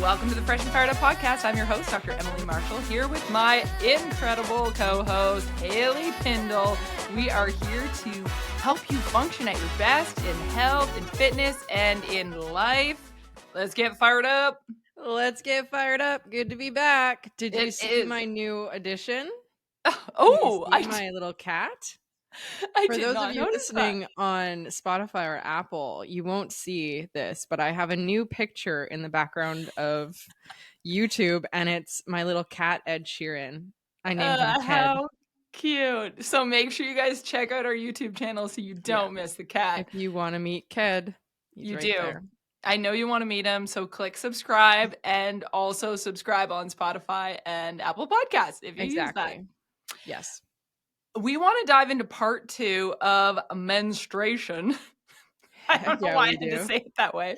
Welcome to the Fresh and Fired Up podcast. I'm your host, Dr. Emily Marshall, here with my incredible co-host, Haley Pindle. We are here to help you function at your best in health, in fitness, and in life. Let's get fired up. Let's get fired up. Good to be back. Did you see my new addition? Oh, my little cat? For those of you listening on Spotify or Apple, you won't see this, but I have a new picture in the background of YouTube, and it's my little cat, Ed Sheeran. I named him Ked. How cute. So make sure you guys check out our YouTube channel so you don't miss the cat. If you want to meet Ked, you do. There. I know you want to meet him, so click subscribe and also subscribe on Spotify and Apple Podcasts if you use that. Yes. We want to dive into part 2 of menstruation. I don't know why I had to say it that way.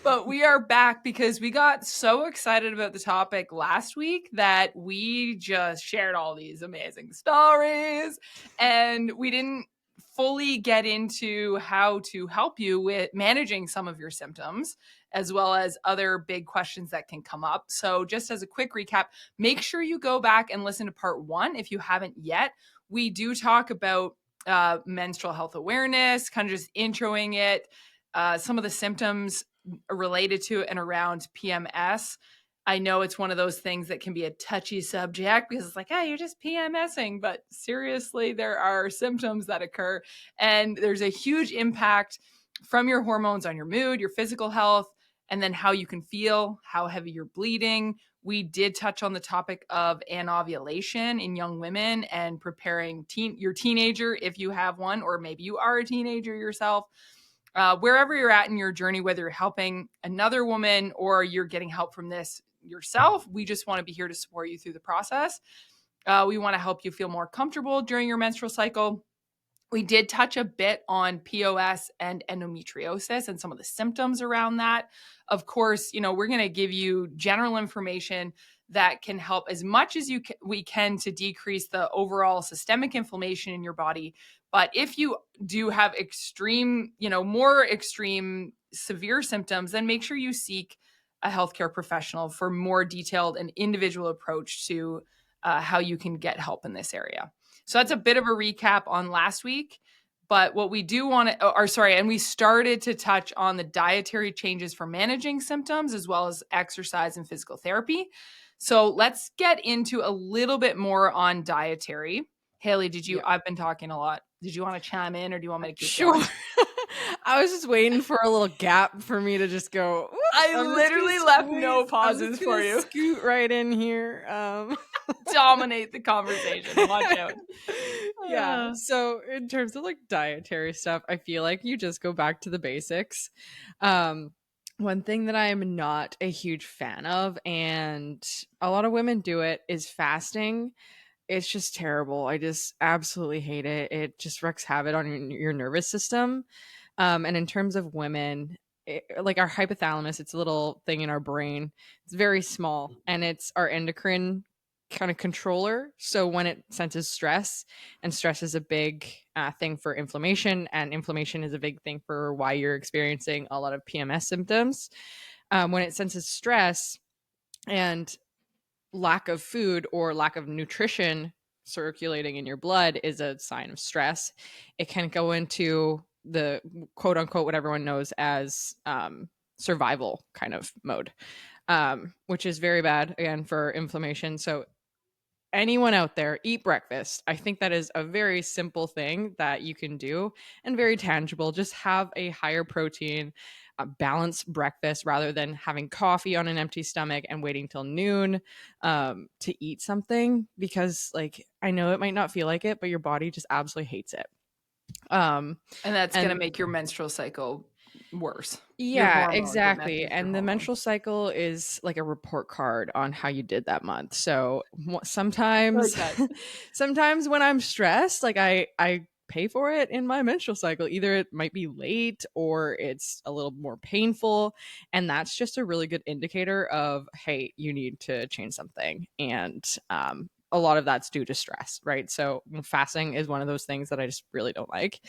But we are back because we got so excited about the topic last week that we just shared all these amazing stories, and we didn't fully get into how to help you with managing some of your symptoms, as well as other big questions that can come up. So just as a quick recap, make sure you go back and listen to part 1 if you haven't yet. We do talk about menstrual health awareness, kind of just introing it, some of the symptoms related to and around PMS. I know it's one of those things that can be a touchy subject because it's like, hey, you're just PMSing. But seriously, there are symptoms that occur, and there's a huge impact from your hormones on your mood, your physical health, and then how you can feel, how heavy you're bleeding. We did touch on the topic of anovulation in young women and preparing your teenager, if you have one, or maybe you are a teenager yourself. Wherever you're at in your journey, whether you're helping another woman or you're getting help from this yourself, we just want to be here to support you through the process. We want to help you feel more comfortable during your menstrual cycle. We did touch a bit on POS and endometriosis and some of the symptoms around that. Of course, we're going to give you general information that can help as much as we can to decrease the overall systemic inflammation in your body. But if you do have more extreme severe symptoms, then make sure you seek a healthcare professional for more detailed and individual approach to how you can get help in this area. So that's a bit of a recap on last week. But what we do want to, and we started to touch on the dietary changes for managing symptoms, as well as exercise and physical therapy. So let's get into a little bit more on dietary. Haley, I've been talking a lot. Did you want to chime in, or do you want me to keep going? I was just waiting for a little gap for me to just go. I literally left no pauses for you. Scoot right in here. Dominate the conversation. Watch out. Yeah. So in terms of like dietary stuff, I feel like you just go back to the basics. One thing that I am not a huge fan of, and a lot of women do it, is fasting. It's just terrible. I just absolutely hate it. It just wreaks havoc on your nervous system. And in terms of women, like our hypothalamus, it's a little thing in our brain. It's very small, and it's our endocrine kind of controller. So when it senses stress, and stress is a big thing for inflammation, and inflammation is a big thing for why you're experiencing a lot of PMS symptoms. When it senses stress and lack of food or lack of nutrition circulating in your blood is a sign of stress. It can go into the quote unquote what everyone knows as survival kind of mode, which is very bad again for inflammation. So anyone out there, eat breakfast. I think that is a very simple thing that you can do and very tangible. Just have a higher protein, balanced breakfast rather than having coffee on an empty stomach and waiting till noon to eat something, because like I know it might not feel like it, but your body just absolutely hates it. And that's going to make your menstrual cycle worse. Yeah, exactly. And the menstrual cycle is like a report card on how you did that month. So sometimes when I'm stressed, like I pay for it in my menstrual cycle. Either it might be late or it's a little more painful. And that's just a really good indicator of, hey, you need to change something. And a lot of that's due to stress, right? So fasting is one of those things that I just really don't like.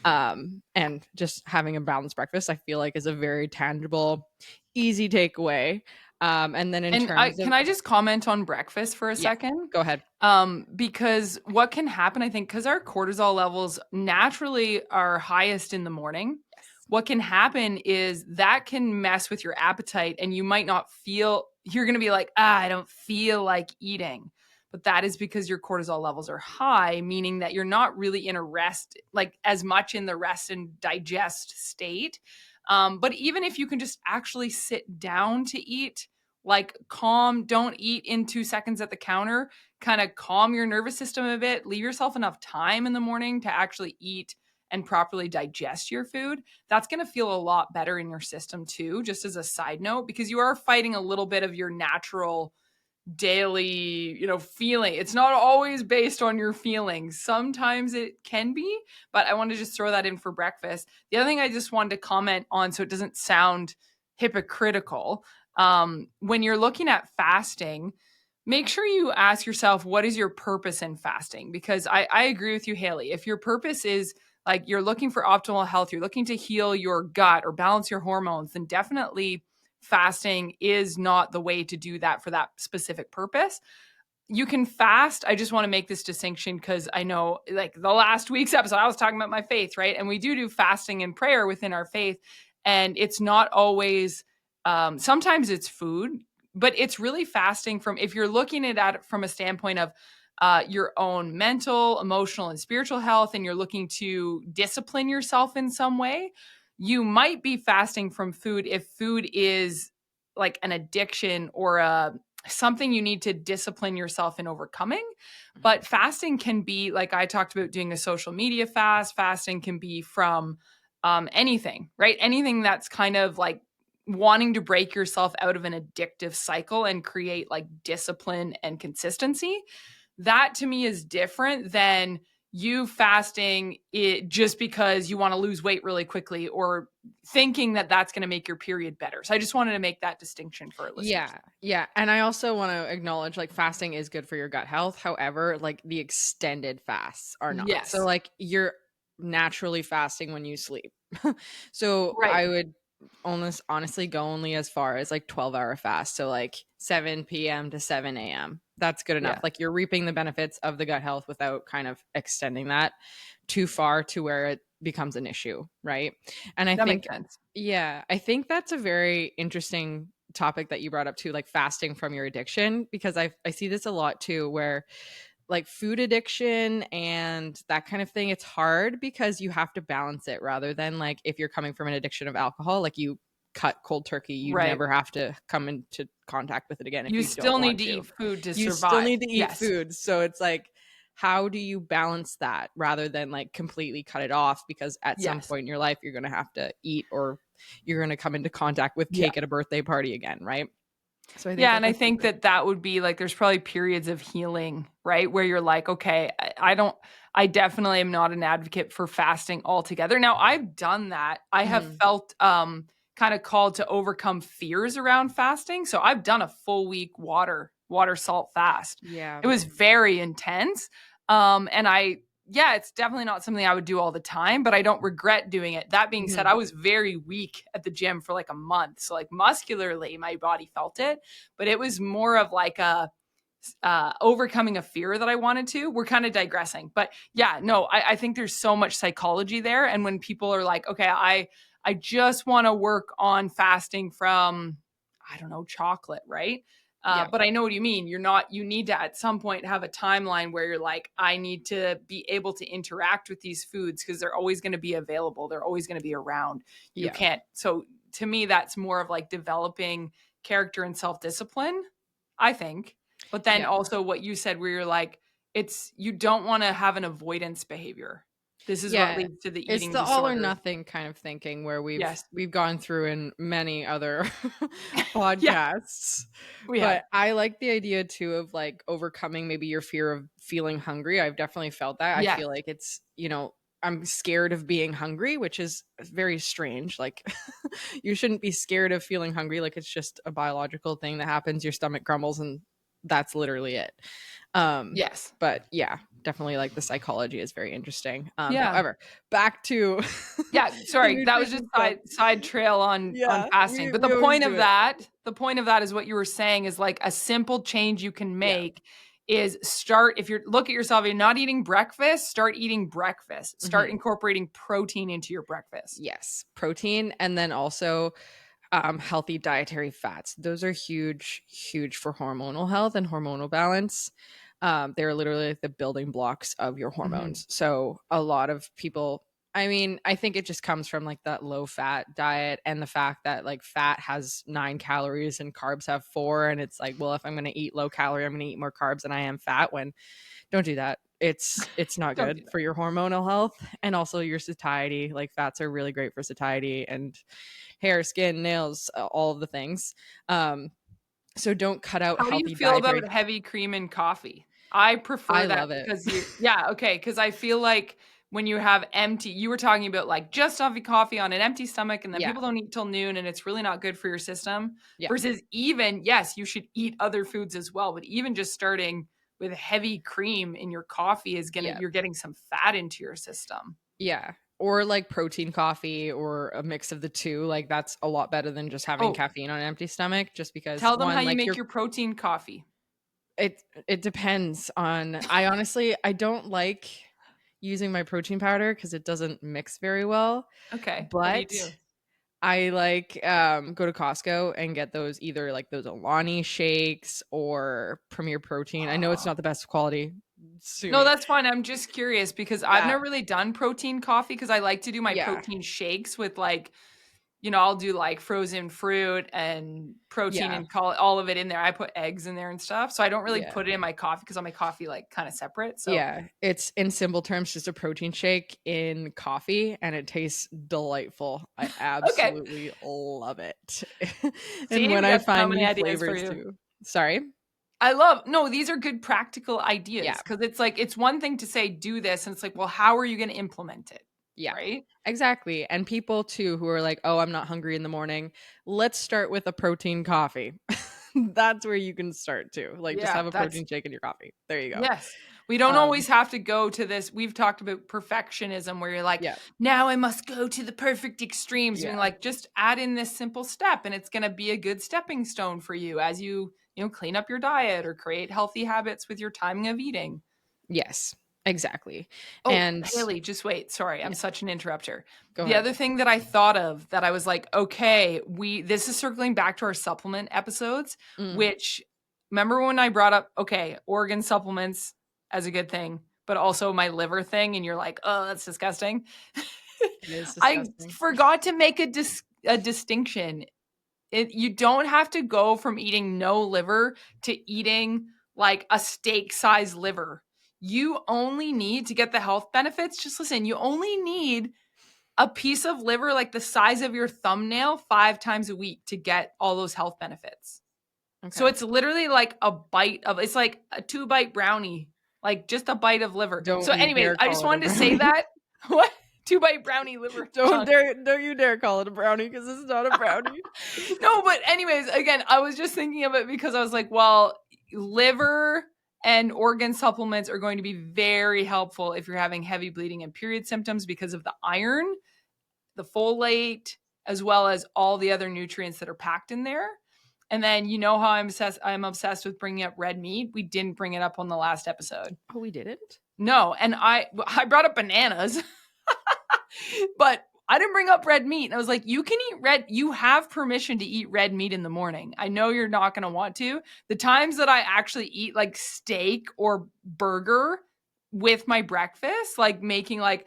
And just having a balanced breakfast, I feel like, is a very tangible, easy takeaway. And then in terms can of, I just comment on breakfast for a yeah, second? go ahead. Because what can happen, I think, because our cortisol levels naturally are highest in the morning, Yes. what can happen is that can mess with your appetite, and you might not feel, you're going to be like, I don't feel like eating. But that is because your cortisol levels are high, meaning that you're not really in a rest, like as much in the rest and digest state. But even if you can just actually sit down to eat, like calm, don't eat in 2 seconds at the counter, kind of calm your nervous system a bit, leave yourself enough time in the morning to actually eat and properly digest your food. That's going to feel a lot better in your system too, just as a side note, because you are fighting a little bit of your natural daily, feeling. It's not always based on your feelings. Sometimes it can be, but I want to just throw that in for breakfast. The other thing I just wanted to comment on, so it doesn't sound hypocritical, when you're looking at fasting, make sure you ask yourself, what is your purpose in fasting? Because I agree with you, Haley. If your purpose is like you're looking for optimal health, you're looking to heal your gut or balance your hormones, then definitely fasting is not the way to do that for that specific purpose. You can fast. I just want to make this distinction because I know, like the last week's episode, I was talking about my faith, right? And we do fasting and prayer within our faith. And it's not always, sometimes it's food, but it's really fasting from, if you're looking at it from a standpoint of your own mental, emotional, and spiritual health, and you're looking to discipline yourself in some way, you might be fasting from food if food is like an addiction or something you need to discipline yourself in overcoming. But fasting can be, like I talked about, doing a social media fast. Fasting can be from anything, right? Anything that's kind of like wanting to break yourself out of an addictive cycle and create like discipline and consistency. That to me is different than you fasting it just because you want to lose weight really quickly or thinking that that's going to make your period better. So I just wanted to make that distinction for our listeners. Yeah. And I also want to acknowledge, like, fasting is good for your gut health. However, like, the extended fasts are not. So, Yes. like, you're naturally fasting when you sleep. So Right. I would honestly go only as far as like 12-hour fast. So like 7 p.m. to 7 a.m. That's good enough. Yeah. Like, you're reaping the benefits of the gut health without kind of extending that too far to where it becomes an issue, right? And I That think, makes sense. yeah, I think that's a very interesting topic that you brought up too, like fasting from your addiction, because I see this a lot too, where like food addiction and that kind of thing, it's hard because you have to balance it, rather than like if you're coming from an addiction of alcohol, like you cut cold turkey, you Right. never have to come into contact with it again if You you don't still need want to to. eat food to You still survive. need to eat Yes. food. So it's like, how do you balance that rather than like completely cut it off? Because at some Yes. point in your life, you're going to have to eat, or you're going to come into contact with Yeah. cake at a birthday party again, right? So I think Yeah, that and I that's think super. that would be like there's probably periods of healing, right? Where you're like, okay, I definitely am not an advocate for fasting altogether. Now, I've done that. I have Mhm. felt kind of called to overcome fears around fasting. So I've done a full week water salt fast. Yeah. It was very intense. And yeah, it's definitely not something I would do all the time, but I don't regret doing it. That being said, Mhm. I was very weak at the gym for like a month. So like muscularly, my body felt it, but it was more of like a overcoming a fear that I wanted to. We're kind of digressing, but yeah, no, I think there's so much psychology there. And when people are like, okay, I just want to work on fasting from, I don't know, chocolate, right? Yeah. But I know what you mean. You need to at some point have a timeline where you're like, I need to be able to interact with these foods because they're always going to be available. They're always going to be around. You Yeah. can't. So to me, that's more of like developing character and self discipline, I think. But then Yeah. also what you said, where you're like, you don't want to have an avoidance behavior. This is what Yeah, leads to the it's eating the all or disorders. nothing kind of thinking where we've Yes. we've gone through in many other Yeah, podcasts. we have. But I like the idea too of like overcoming maybe your fear of feeling hungry. I've definitely felt that. I Yes. feel like it's, I'm scared of being hungry, which is very strange. Like, you shouldn't be scared of feeling hungry. Like, it's just a biological thing that happens. Your stomach grumbles, and that's literally it. Um, Yes. but yeah, definitely like the psychology is very interesting. Yeah. However, back to Yeah, the sorry, that was just nutrition stuff. side trail on Yeah, fasting. we But the we always point do of it. that, the point of that is what you were saying is like a simple change you can Yeah. make is start, if you're look at yourself, you're not eating breakfast, start eating breakfast. Start incorporating protein into your breakfast. Yes, protein, and then also healthy dietary fats. Those are huge, huge for hormonal health and hormonal balance. They're literally like the building blocks of your hormones. So a lot of people, I mean, I think it just comes from like that low fat diet and the fact that like fat has 9 calories and carbs have 4. And it's like, well, if I'm going to eat low calorie, I'm going to eat more carbs than I am fat. When don't do that. It's not Don't good do that. for your hormonal health and also your satiety. Like fats are really great for satiety and hair, skin, nails, all of the things. So don't cut out How do you healthy feel dietary. about heavy cream in coffee? I prefer I that love it. because yeah, okay, because I feel like when you have empty, you were talking about like just coffee on an empty stomach, and then Yeah. people don't eat till noon, and it's really not good for your system. Yeah. Versus even, yes, you should eat other foods as well, but even just starting with heavy cream in your coffee is Yeah. you're getting some fat into your system. Yeah. Or like protein coffee or a mix of the two. Like that's a lot better than just having Oh, caffeine on an empty stomach, just because tell them how one, you like make your protein coffee. it depends on, I honestly, I don't like using my protein powder because it doesn't mix very well. Okay, what do you But do? I like go to Costco and get those, either like those Alani shakes or Premier Protein. I know it's not the best quality. Sue No, me. that's fine. I'm just curious because I've Yeah. never really done protein coffee because I like to do my Yeah. protein shakes with like, I'll do like frozen fruit and protein Yeah. and call all of it in there. I put eggs in there and stuff. So I don't really Yeah. put it in my coffee because I make coffee like kind of separate. So, Yeah. It's, in simple terms, just a protein shake in coffee and it tastes delightful. I okay. absolutely love it. And See, when we I got so find many new ideas for flavors you. too. Sorry. No, these are good practical ideas Yeah. because it's like, it's one thing to say, do this. And it's like, well, how are you going to implement it? Yeah, Right. exactly. And people too who are like, oh, I'm not hungry in the morning. Let's start with a protein coffee. That's where you can start too. Like just Yeah. have a protein shake in your coffee. There you go. Yes. We don't Um, always have to go to this. We've talked about perfectionism where you're like, yeah, now I must go to the perfect extremes. Being yeah, like, just add in this simple step and it's going to be a good stepping stone for you as clean up your diet or create healthy habits with your timing of eating. yes, exactly. Oh, And Haley, just wait. Sorry, I'm yeah, such an interrupter. go The ahead. other thing that I thought of that I was like, okay, this is circling back to our supplement episodes, Mm, which remember when I brought up, okay, organ supplements as a good thing, but also my liver thing, and you're like, oh, that's disgusting. it is I disgusting. forgot to make a distinction. You don't have to go from eating no liver to eating like a steak size liver. You only need to get the health benefits. Just listen, you only need a piece of liver like the size of your thumbnail 5 times a week to get all those health benefits. So Okay. it's literally like it's like a 2-bite brownie, like just a bite of liver. So, Don't you anyways, dare I just call it a wanted to say brownie. that. What? 2-bite brownie liver chunk. Don't you dare call it a brownie because it's not a brownie. No, but anyways, again, I was just thinking of it because I was like, well, liver and organ supplements are going to be very helpful if you're having heavy bleeding and period symptoms because of the iron, the folate, as well as all the other nutrients that are packed in there. And then how I'm obsessed with bringing up red meat. We didn't bring it up on the last episode. Oh, we didn't? No, and I brought up bananas. But I didn't bring up red meat. And I was like, you have permission to eat red meat in the morning. I know you're not going to want to. The times that I actually eat like steak or burger with my breakfast, like making like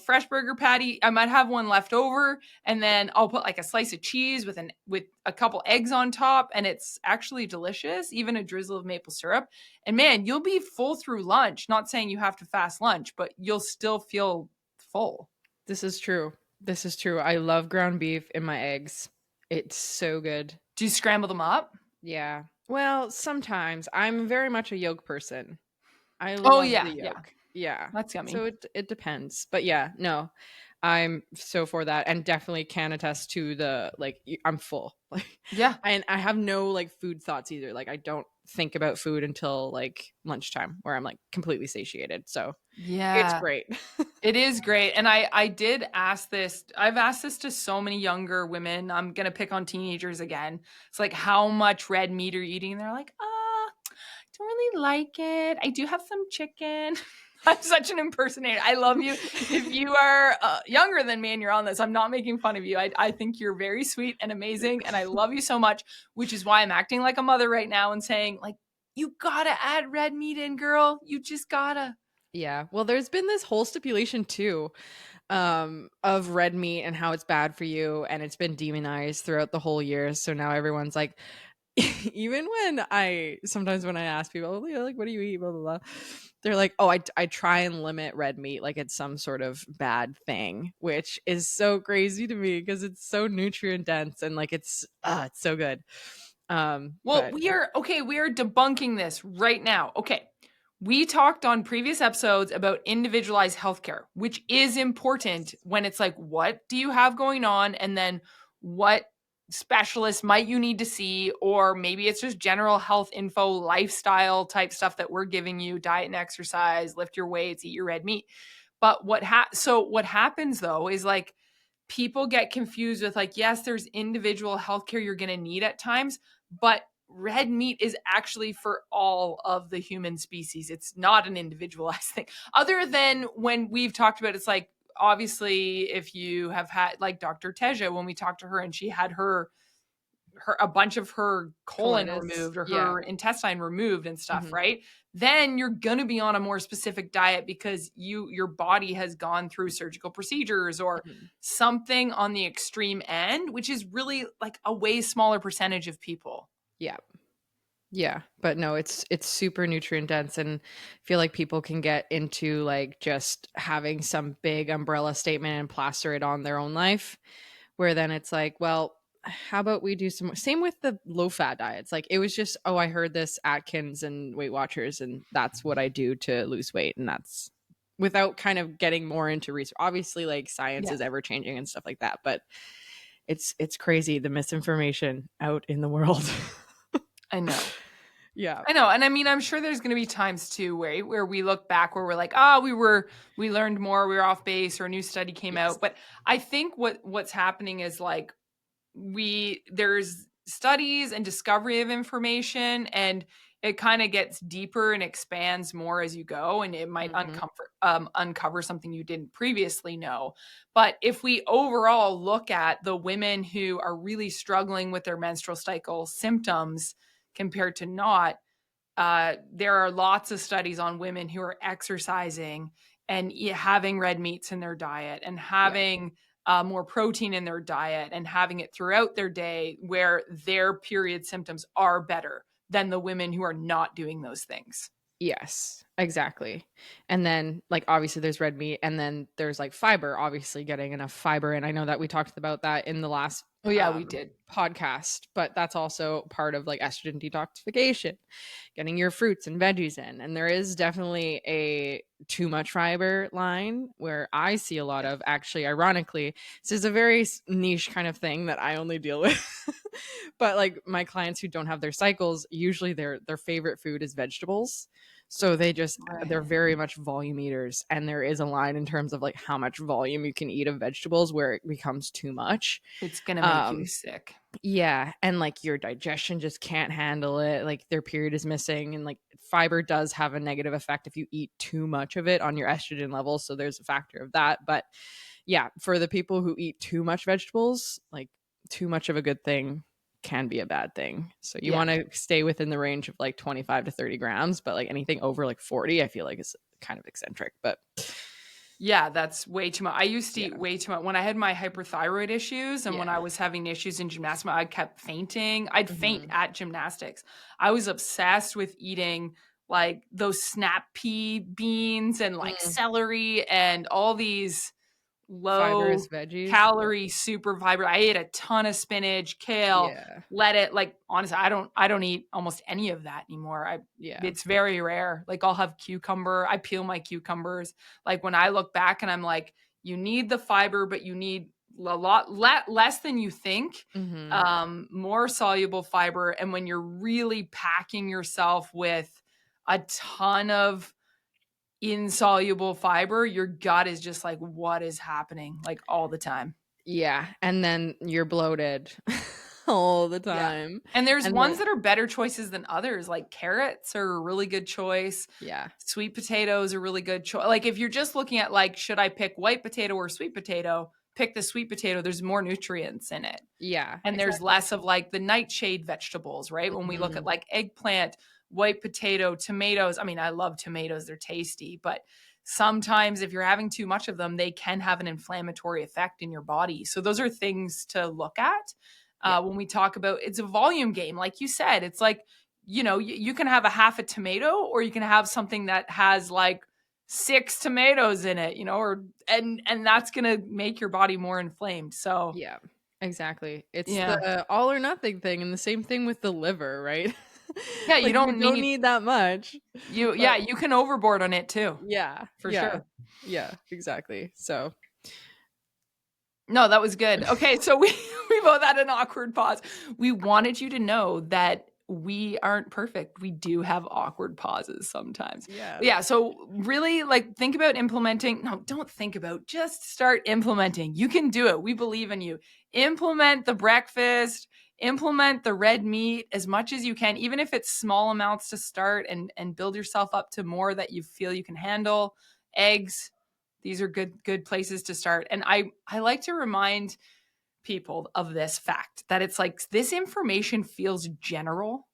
fresh burger patty, I might have one left over and then I'll put like a slice of cheese with a couple eggs on top and it's actually delicious, even a drizzle of maple syrup. And man, you'll be full through lunch. Not saying you have to fast lunch, but you'll still feel full. This is true. This is true. I love ground beef in my eggs. It's so good. Do you scramble them up? Yeah. Well, sometimes I'm very much a yolk person. I Oh love yeah, the yeah. yolk. Yeah. That's yummy. So it depends. But yeah, no. I'm so for that and definitely can attest to the like I'm full. Like Yeah. and I have no like food thoughts either. Like I don't think about food until like lunchtime where I'm like completely satiated. So it's Yeah. great. It is great. And I did ask this. I've asked this to so many younger women. I'm going to pick on teenagers again. It's like, how much red meat are you eating? And they're like, don't really like it. I do have some chicken. I'm such an impersonator. I love you. If you are younger than me and you're on this, I'm not making fun of you. I think you're very sweet and amazing. And I love you so much, which is why I'm acting like a mother right now and saying, like, you gotta add red meat in, girl. You just gotta. Yeah. Well, there's been this whole stipulation too, of red meat and how it's bad for you, and it's been demonized throughout the whole year. So now everyone's like, even when sometimes when I ask people, oh, yeah, like, what do you eat? Blah, blah, blah. They're like, oh, I try and limit red meat like it's some sort of bad thing, which is so crazy to me because it's so nutrient dense and like it's so good. Well, But we are okay. We are debunking this right now. Okay. We talked on previous episodes about individualized healthcare, which is important when it's like, what do you have going on? And then what specialist might you need to see? Or maybe it's just general health info, lifestyle type stuff that we're giving you, diet and exercise, lift your weights, eat your red meat. But what happens though is like people get confused with like, yes, there's individual healthcare you're going to need at times, but red meat is actually for all of the human species. It's not an individualized thing. Other than when we've talked about, it's like, obviously, if you have had like Dr. Teja, when we talked to her and she had her a bunch of her colon colitis, removed or yeah. her intestine removed and stuff, Mhm. right? Then you're going to be on a more specific diet because your body has gone through surgical procedures or Mhm. something on the extreme end, which is really like a way smaller percentage of people. Yeah. Yeah, but no, it's super nutrient dense, and I feel like people can get into like just having some big umbrella statement and plaster it on their own life, where then it's like, well, how about we do some same with the low fat diets. Like it was just, oh, I heard this Atkins and Weight Watchers and that's what I do to lose weight, and that's without kind of getting more into research. Obviously like science Yeah, is ever changing and stuff like that, but it's crazy the misinformation out in the world. I know. Yeah. I know. And I mean, I'm sure there's going to be times too where we look back where we're like, we learned more, we were off base or a new study came Yes. out. But I think what's happening is like there's studies and discovery of information and it kind of gets deeper and expands more as you go and it might Mhm. uncover something you didn't previously know. But if we overall look at the women who are really struggling with their menstrual cycle symptoms compared to not, there are lots of studies on women who are exercising and having red meats in their diet and Yeah. having more protein in their diet and having it throughout their day where their period symptoms are better than the women who are not doing those things. Yes, exactly. And then, like, obviously there's red meat, and then there's like fiber, obviously getting enough fiber. And I know that we talked about that in the last Oh yeah, we did. podcast, but that's also part of like estrogen detoxification, getting your fruits and veggies in. And there is definitely a too much fiber line where I see a lot Yeah. of, actually, ironically, this is a very niche kind of thing that I only deal with. But like my clients who don't have their cycles, usually their favorite food is vegetables. So they're Right. very much volume eaters, and there is a line in terms of like how much volume you can eat of vegetables where it becomes too much. It's going to make you Um sick. yeah, and like your digestion just can't handle it. Like their period is missing, and like fiber does have a negative effect if you eat too much of it on your estrogen levels, so there's a factor of that. But yeah, for the people who eat too much vegetables, like too much of a good thing can be a bad thing. So you Yeah. want to stay within the range of like 25 to 30 grams, but like anything over like 40, I feel like is kind of eccentric. But Yeah, that's way too much. I used to eat yeah. way too much when I had my hyperthyroid issues and when I Yeah. was having issues in gymnastics, I kept fainting. I'd faint Hmm. at gymnastics. I was obsessed with eating like those snap pea beans and like Mm. celery and all these Fibrous low veggies. Yeah. calorie, super vibrant. I ate a ton of spinach, kale, Yeah. let it like honestly, I don't eat almost any of that anymore. Yeah. It's very rare. Like I'll have cucumber. I peel my cucumbers. Like when I look back and I'm like, you need the fiber, but you need less than you think, Mm-hmm. more soluble fiber. And when you're really packing yourself with a ton of insoluble fiber, your gut is just like, what is happening? Like all the time. Yeah, and then you're bloated all the Yeah. time. And there's And ones then that are better choices than others. Like carrots are a really good choice. yeah. Sweet potatoes are really good choice. Like if you're just looking at like, should I pick white potato or sweet potato? Pick the sweet potato. There's more nutrients in it. Yeah, And there's exactly. less of like the nightshade vegetables, right? When we look at Mhm. like eggplant, white potato, tomatoes. I mean, I love tomatoes, they're tasty, but sometimes if you're having too much of them, they can have an inflammatory effect in your body. So those are things to look at Yeah. when we talk about it's a volume game. Like you said, it's like, you can have a half a tomato or you can have something that has like 6 tomatoes in it, and that's going to make your body more inflamed. So, Yeah, exactly. It's yeah. the all or nothing thing, and the same thing with the liver, right? Yeah, you Like, you don't don't need need that much, yeah, but you can overboard on it too, yeah, for yeah, sure. yeah, exactly. So No, that was good. Okay, so we we both had an awkward pause. We wanted you to know that we aren't perfect. We do have awkward pauses sometimes. yeah. But yeah, so really like think about implementing. No, don't think about. Just start implementing. You can do it. We believe in you. Implement the breakfast, implement the red meat as much as you can, even if it's small amounts to start and build yourself up to more that you feel you can handle. Eggs, these are good places to start. And I like to remind people of this fact that it's like this information feels general.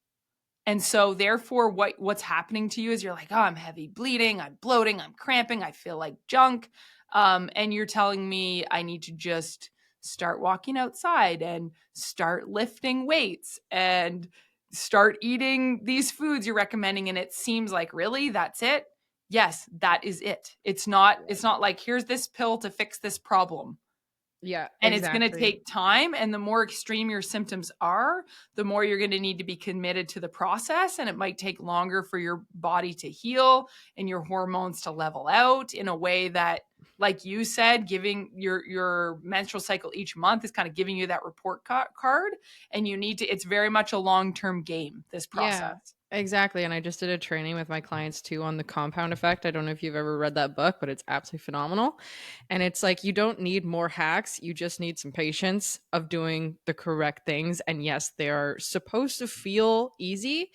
And so therefore what's happening to you is you're like, "Oh, I'm heavy bleeding, I'm bloating, I'm cramping, I feel like junk." And you're telling me I need to just start walking outside and start lifting weights and start eating these foods you're recommending, and it seems like, really, that's it? Yes, that is it. It's not like here's this pill to fix this problem. Yeah, And it's going to exactly. take time. And the more extreme your symptoms are, the more you're going to need to be committed to the process. And it might take longer for your body to heal and your hormones to level out in a way that, like you said, giving your menstrual cycle each month is kind of giving you that report card. And it's very much a long-term game, this Yeah, process. exactly. And I just did a training with my clients too on the compound effect. I don't know if you've ever read that book, but it's absolutely phenomenal. And it's like you don't need more hacks, you just need some patience of doing the correct things. And yes, they are supposed to feel easy.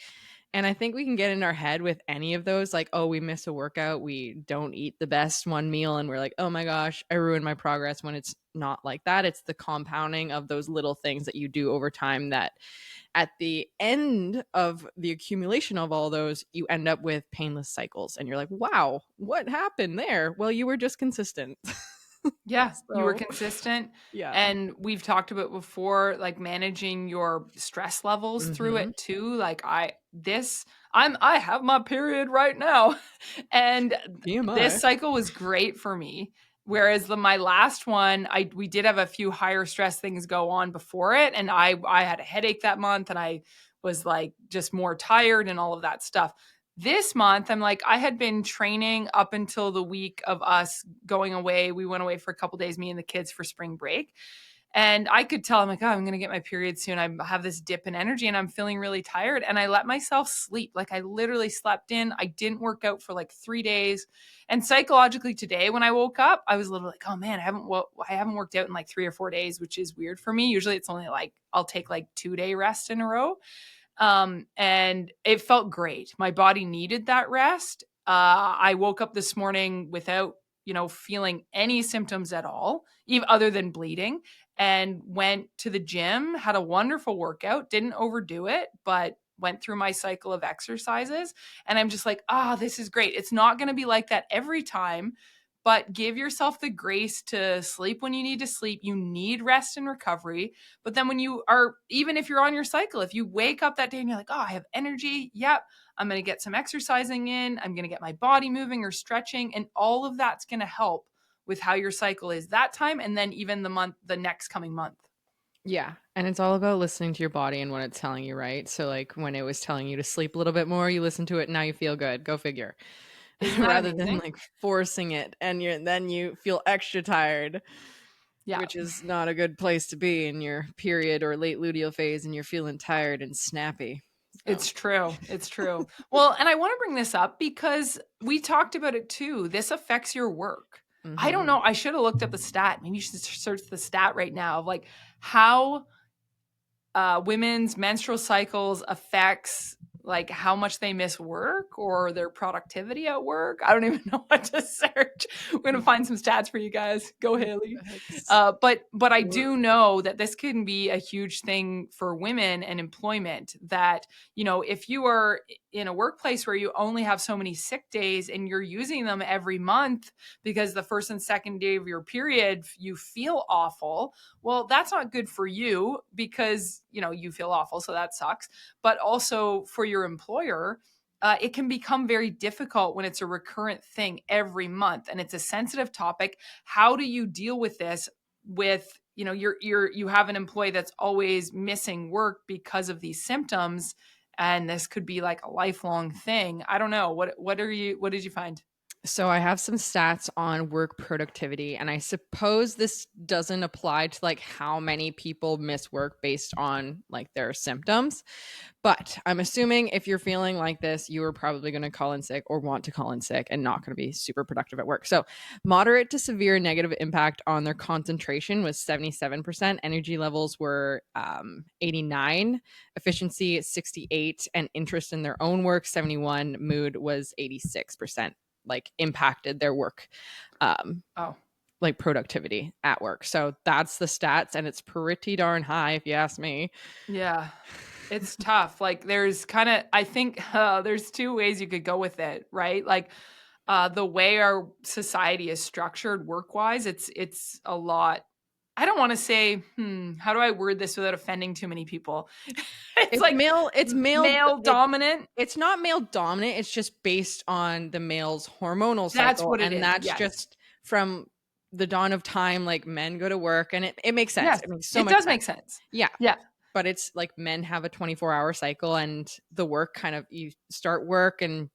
And I think we can get in our head with any of those, like, oh, we miss a workout, we don't eat the best one meal, and we're like, oh my gosh, I ruined my progress, when it's not like that. It's the compounding of those little things that you do over time that at the end of the accumulation of all those, you end up with painless cycles. And you're like, wow, what happened there? Well, you were just consistent. Yeah, you were So, consistent. yeah. And we've talked about before, like managing your stress levels through Mm-hmm. it too. Like I have my period right now. And this PMI. cycle was great for me. Whereas my last one, we did have a few higher stress things go on before it. And I had a headache that month and I was like just more tired and all of that stuff. This month, I'm like, I had been training up until the week of us going away. We went away for a couple days, me and the kids, for spring break. And I could tell, I'm like, oh, I'm going to get my period soon. I have this dip in energy and I'm feeling really tired. And I let myself sleep. Like I literally slept in. I didn't work out for like 3 days. And psychologically today, when I woke up, I was a little like, oh man, I haven't worked out in like 3 or 4 days, which is weird for me. Usually it's only like, I'll take like 2 day rest in a row. And it felt great. My body needed that rest. I woke up this morning without, feeling any symptoms at all, even other than bleeding, and went to the gym, had a wonderful workout, didn't overdo it, but went through my cycle of exercises. And I'm just like, this is great. It's not going to be like that every time, but give yourself the grace to sleep when you need to sleep. You need rest and recovery. But then when you are, even if you're on your cycle, if you wake up that day and you're like, oh, I have energy. Yep. I'm going to get some exercising in. I'm going to get my body moving or stretching. And all of that's going to help with how your cycle is that time. And then even the next coming month. Yeah. And it's all about listening to your body and what it's telling you, right? So, like, when it was telling you to sleep a little bit more, you listen to it, now you feel good. Go figure. Isn't that Rather than amazing? like forcing it and then you feel extra tired. Yeah. which is not a good place to be in your period or late luteal phase and you're feeling tired and snappy. It's true. It's true. Well, and I want to bring this up because we talked about it too. This affects your work. I don't know. I should have looked up the stat. Maybe you should search the stat right now of like how women's menstrual cycles affects like how much they miss work or their productivity at work. I don't even know what to search. We're gonna find some stats for you guys. Go Haley. But I do know that this can be a huge thing for women and employment. That if you are in a workplace where you only have so many sick days and you're using them every month because the first and second day of your period you feel awful, well, that's not good for you because you feel awful, so that sucks. But also for your employer, it can become very difficult when it's a recurrent thing every month and it's a sensitive topic. How do you deal with this with you have an employee that's always missing work because of these symptoms, and this could be like a lifelong thing? I don't know. What did you find? So I have some stats on work productivity, and I suppose this doesn't apply to like how many people miss work based on like their symptoms. But I'm assuming if you're feeling like this, you are probably going to call in sick or want to call in sick and not going to be super productive at work. So moderate to severe negative impact on their concentration was 77%. Energy levels were 89, efficiency 68, and interest in their own work 71. Mood was 86%. Like impacted their work like productivity at work. So that's the stats, and it's pretty darn high if you ask me. Yeah, it's tough. Like I think there's two ways you could go with it, right? Like the way our society is structured work-wise, it's a lot. I don't want to say, how do I word this without offending too many people? It's like male dominant. It's not male dominant. It's just based on the male's hormonal cycle. That's what it is. That's just from the dawn of time. Like men go to work, and it makes sense. Yes, it makes it does make sense. Yeah. Yeah. But it's like men have a 24-hour cycle, and the work kind of, you start work and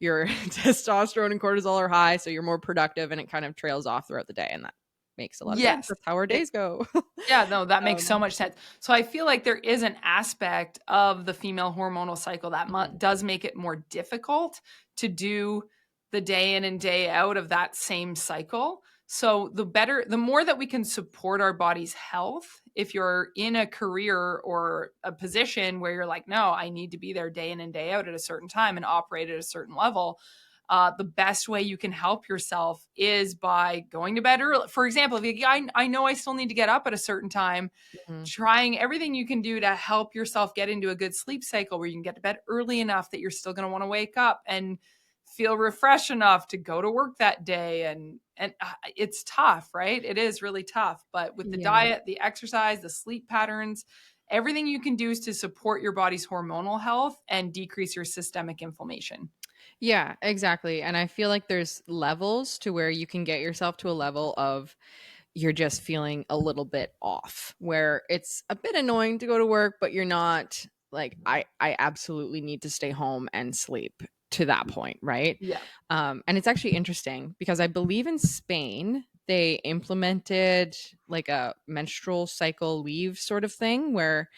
your testosterone and cortisol are high, so you're more productive, and it kind of trails off throughout the day, and that makes a lot of sense. That's how our days go. Yeah, no, that makes so much sense. So I feel like there is an aspect of the female hormonal cycle that does make it more difficult to do the day in and day out of that same cycle. So the more that we can support our body's health, if you're in a career or a position where you're like, no, I need to be there day in and day out at a certain time and operate at a certain level, the best way you can help yourself is by going to bed early. For example, I know I still need to get up at a certain time, trying everything you can do to help yourself get into a good sleep cycle where you can get to bed early enough that you're still going to want to wake up and feel refreshed enough to go to work that day. And it's tough, right? It is really tough. But with the diet, the exercise, the sleep patterns, everything you can do is to support your body's hormonal health and decrease your systemic inflammation. Yeah, exactly. And I feel like there's levels to where you can get yourself to a level of you're just feeling a little bit off, where it's a bit annoying to go to work, but you're not like, I absolutely need to stay home and sleep, to that point, right? Yeah. And it's actually interesting because I believe in Spain they implemented like a menstrual cycle leave sort of thing, where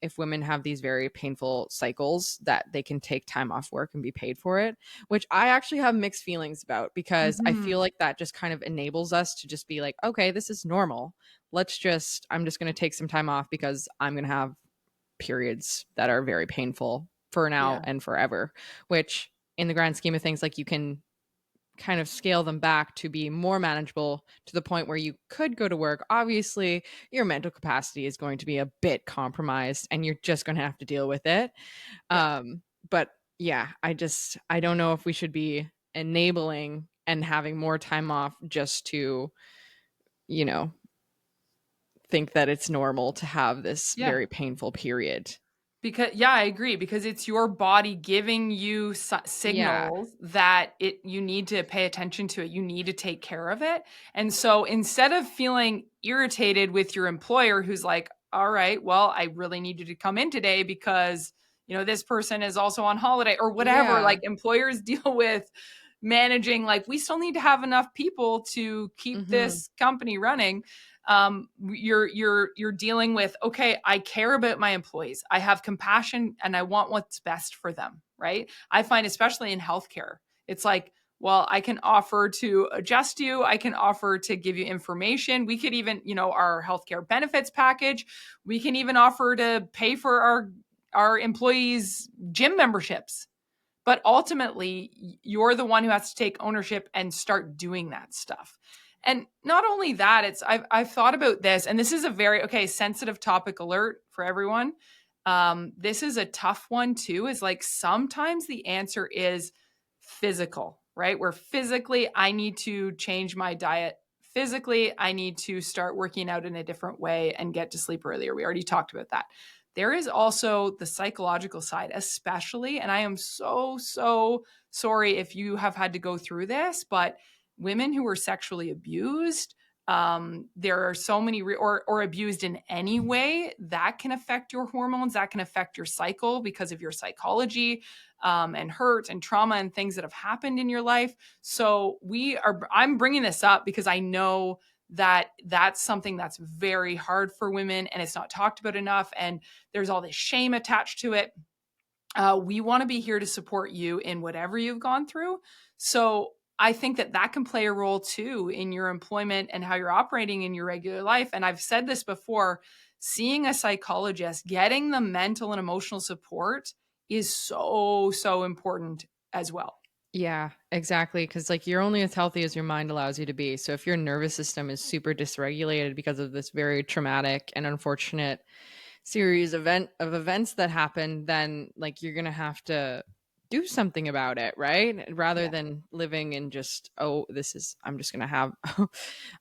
if women have these very painful cycles that they can take time off work and be paid for it, which I actually have mixed feelings about, because I feel like that just kind of enables us to just be like, okay, this is normal. I'm just going to take some time off because I'm going to have periods that are very painful for now and forever, which in the grand scheme of things, like, you can kind of scale them back to be more manageable to the point where you could go to work. Obviously, your mental capacity is going to be a bit compromised and you're just going to have to deal with it. But yeah, I don't know if we should be enabling and having more time off just to, think that it's normal to have this very painful period. Because I agree, because it's your body giving you signals that you need to pay attention to it. You need to take care of it. And so instead of feeling irritated with your employer who's like, all right, well, I really need you to come in today because, this person is also on holiday or whatever, like employers deal with managing, like, we still need to have enough people to keep this company running. You're dealing with, okay, I care about my employees, I have compassion, and I want what's best for them, right? I find, especially in healthcare, it's like, well, I can offer to adjust you, I can offer to give you information, we could even, our healthcare benefits package, we can even offer to pay for our employees gym memberships. But ultimately, you're the one who has to take ownership and start doing that stuff. And not only that, I've thought about this, and this is a very sensitive topic alert for everyone. This is a tough one too. Is like sometimes the answer is physical, right? Where physically I need to change my diet. Physically, I need to start working out in a different way and get to sleep earlier. We already talked about that. There is also the psychological side, especially, and I am so, so sorry if you have had to go through this, but women who are sexually abused, there are so many, or abused in any way, that can affect your hormones, that can affect your cycle because of your psychology, and hurt and trauma and things that have happened in your life. So I'm bringing this up because I know that that's something that's very hard for women and it's not talked about enough. And there's all this shame attached to it. We want to be here to support you in whatever you've gone through. So I think that can play a role too in your employment and how you're operating in your regular life. And I've said this before, seeing a psychologist, getting the mental and emotional support is so, so important as well. Yeah, exactly. Because like you're only as healthy as your mind allows you to be. So if your nervous system is super dysregulated because of this very traumatic and unfortunate series of events that happen, then like you're gonna have to do something about it, right? Rather Yeah, than living in just, oh, I'm just gonna have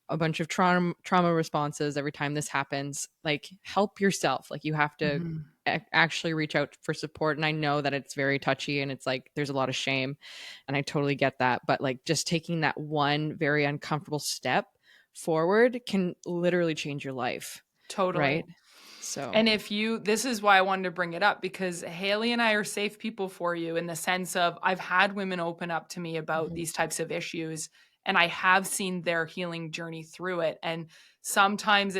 a bunch of trauma responses every time this happens. Like help yourself. Like you have to mm-hmm. actually reach out for support. And I know that it's very touchy and it's like there's a lot of shame, and I totally get that. But like just taking that one very uncomfortable step forward can literally change your life, Totally. right? So And this is why I wanted to bring it up, because Haley and I are safe people for you in the sense of I've had women open up to me about mhm, these types of issues and I have seen their healing journey through it. And sometimes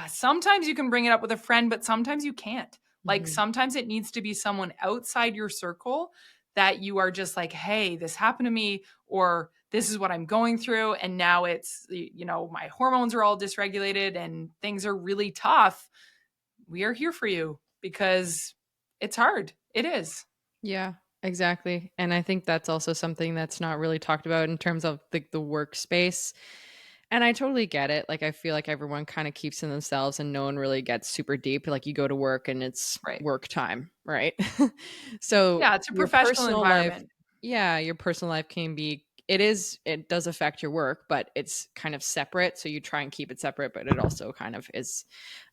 sometimes you can bring it up with a friend, but sometimes you can't. Like mhm. sometimes it needs to be someone outside your circle that you are just like, hey, this happened to me, or this is what I'm going through. And now my hormones are all dysregulated and things are really tough. We are here for you because it's hard. It is. Yeah, exactly. And I think that's also something that's not really talked about in terms of the workspace. And I totally get it. Like I feel like everyone kind of keeps in themselves and no one really gets super deep. Like you go to work and it's Right. work time, right? So Yeah, it's a your professional personal life, environment. yeah, your personal life can be it does affect your work, but it's kind of separate. So you try and keep it separate, but it also kind of is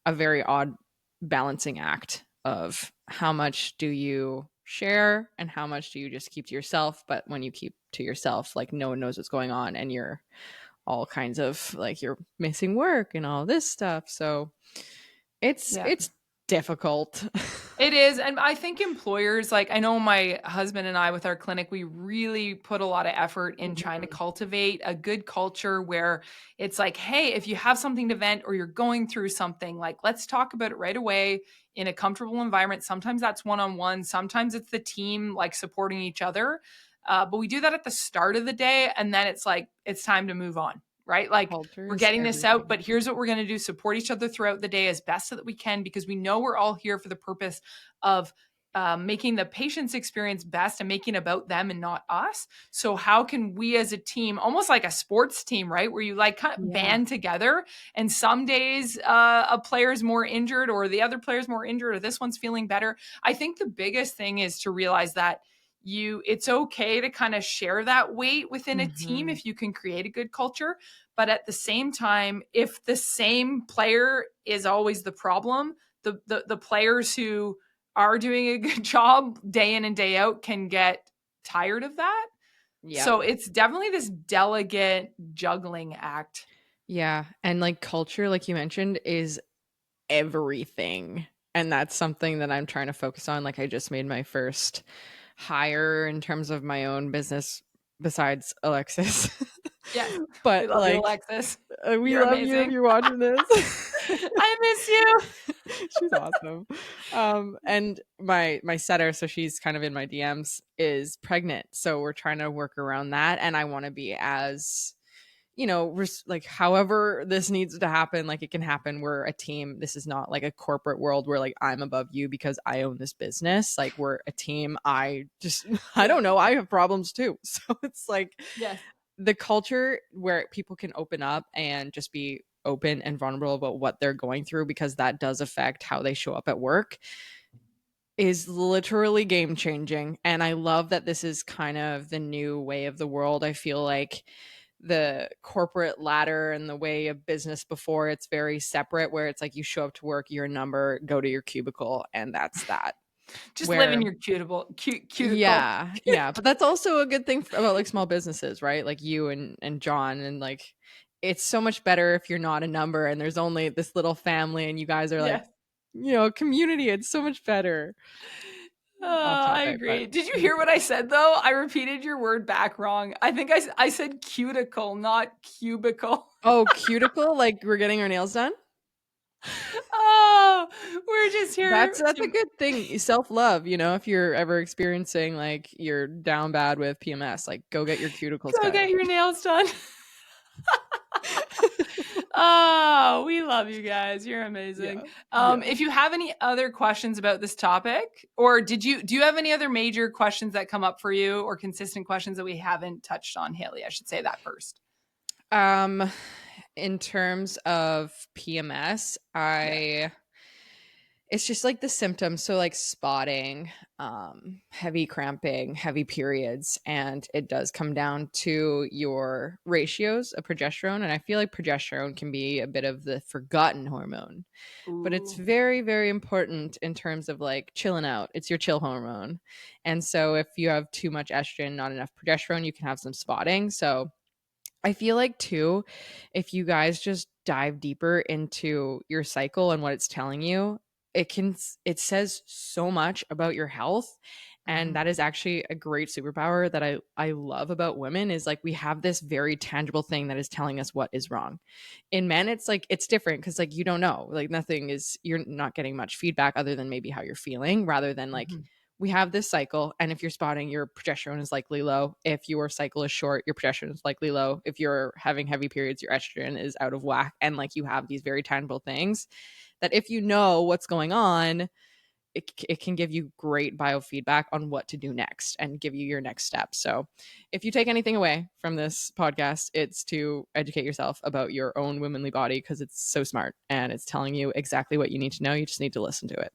a very odd balancing act of how much do you share and how much do you just keep to yourself. But when you keep to yourself, like no one knows what's going on and you're all kinds of like you're missing work and all this stuff. So Yeah. it's difficult. It is. And I think employers, like I know my husband and I with our clinic, we really put a lot of effort in trying to Mhm. cultivate a good culture where it's like, hey, if you have something to vent or you're going through something, like let's talk about it right away in a comfortable environment. Sometimes that's one on one, sometimes it's the team like supporting each other. But we do that at the start of the day. And then it's like, it's time to move on, right? Like, Culture we're is getting this out, everything. but here's what we're going to do: support each other throughout the day as best that we can, because we know we're all here for the purpose of making the patient's experience best and making it about them and not us. So how can we as a team, almost like a sports team, right, where you like kind of Yeah. band together, and some days a player's more injured or the other player's more injured or this one's feeling better. I think the biggest thing is to realize that it's okay to kind of share that weight within a team Mhm. if you can create a good culture. But at the same time, if the same player is always the problem, the players who are doing a good job day in and day out can get tired of that. Yep. So it's definitely this delicate juggling act. Yeah, and like culture like you mentioned is everything. And that's something that I'm trying to focus on. Like I just made my first hire in terms of my own business besides Alexis. Yes, we But love you, like Alexis. We You're love amazing. you if you're watching this. I miss you. She's awesome. And my setter, so she's kind of in my DMs, is pregnant. So we're trying to work around that. And I want to be as, like however this needs to happen, like it can happen. We're a team. This is not like a corporate world where like I'm above you because I own this business. Like we're a team. I don't know. I have problems too. So it's like, yes, the culture where people can open up and just be open and vulnerable about what they're going through, because that does affect how they show up at work, is literally game changing. And I love that this is kind of the new way of the world. I feel like the corporate ladder and the way of business before, it's very separate, where it's like you show up to work, you're a number, go to your cubicle, and that's that. just live in Where your cuticle. yeah, but that's also a good thing about like small businesses, right? Like you and John, and like it's so much better if you're not a number and there's only this little family and you guys are like, Yes. Community. It's so much better. Off I topic, but agree. Did you hear what I said though? I repeated your word back wrong. I think I said cuticle, not cubicle. Oh, cuticle, like we're getting our nails done. Oh, we're just here. That's a good thing. Self-love, if you're ever experiencing like you're down bad with PMS, like go get your cuticles Go cut. get your nails done. Oh, we love you guys. You're amazing. Yeah. If you have any other questions about this topic, or do you have any other major questions that come up for you, or consistent questions that we haven't touched on, Haley? I should say that first. In terms of PMS, it's just like the symptoms. So like spotting, heavy cramping, heavy periods, and it does come down to your ratios of progesterone. And I feel like progesterone can be a bit of the forgotten hormone, but it's very, very important in terms of like chilling out. It's your chill hormone. And so if you have too much estrogen, not enough progesterone, you can have some spotting. So I feel like too, if you guys just dive deeper into your cycle and what it's telling you, it says so much about your health. And that is actually a great superpower that I love about women, is like we have this very tangible thing that is telling us what is wrong. In men, it's like it's different because like you don't know, like you're not getting much feedback other than maybe how you're feeling, rather than like we have this cycle, and if you're spotting, your progesterone is likely low. If your cycle is short, your progesterone is likely low. If you're having heavy periods, your estrogen is out of whack. And like you have these very tangible things that if you know what's going on, it can give you great biofeedback on what to do next and give you your next step. So if you take anything away from this podcast, it's to educate yourself about your own womanly body, because it's so smart and it's telling you exactly what you need to know. You just need to listen to it.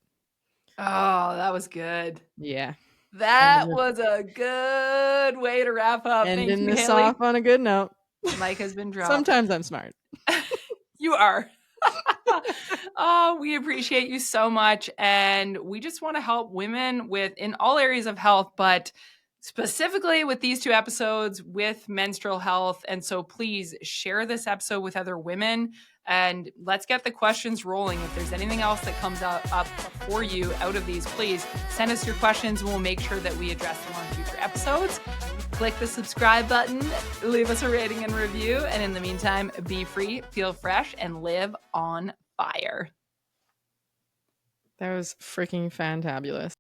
Oh, that was good. Yeah. That was a good way to wrap up. Thank Ending you, this Haley. off on a good note. Mic has been dropped. Sometimes I'm smart. You are. Oh, we appreciate you so much. And we just want to help women in all areas of health, but specifically with these 2 episodes with menstrual health. And so please share this episode with other women, and let's get the questions rolling. If there's anything else that comes up for you out of these, please send us your questions and we'll make sure that we address them on future episodes. Click the subscribe button, leave us a rating and review. And in the meantime, be free, feel fresh, and live on fire. That was freaking fantabulous.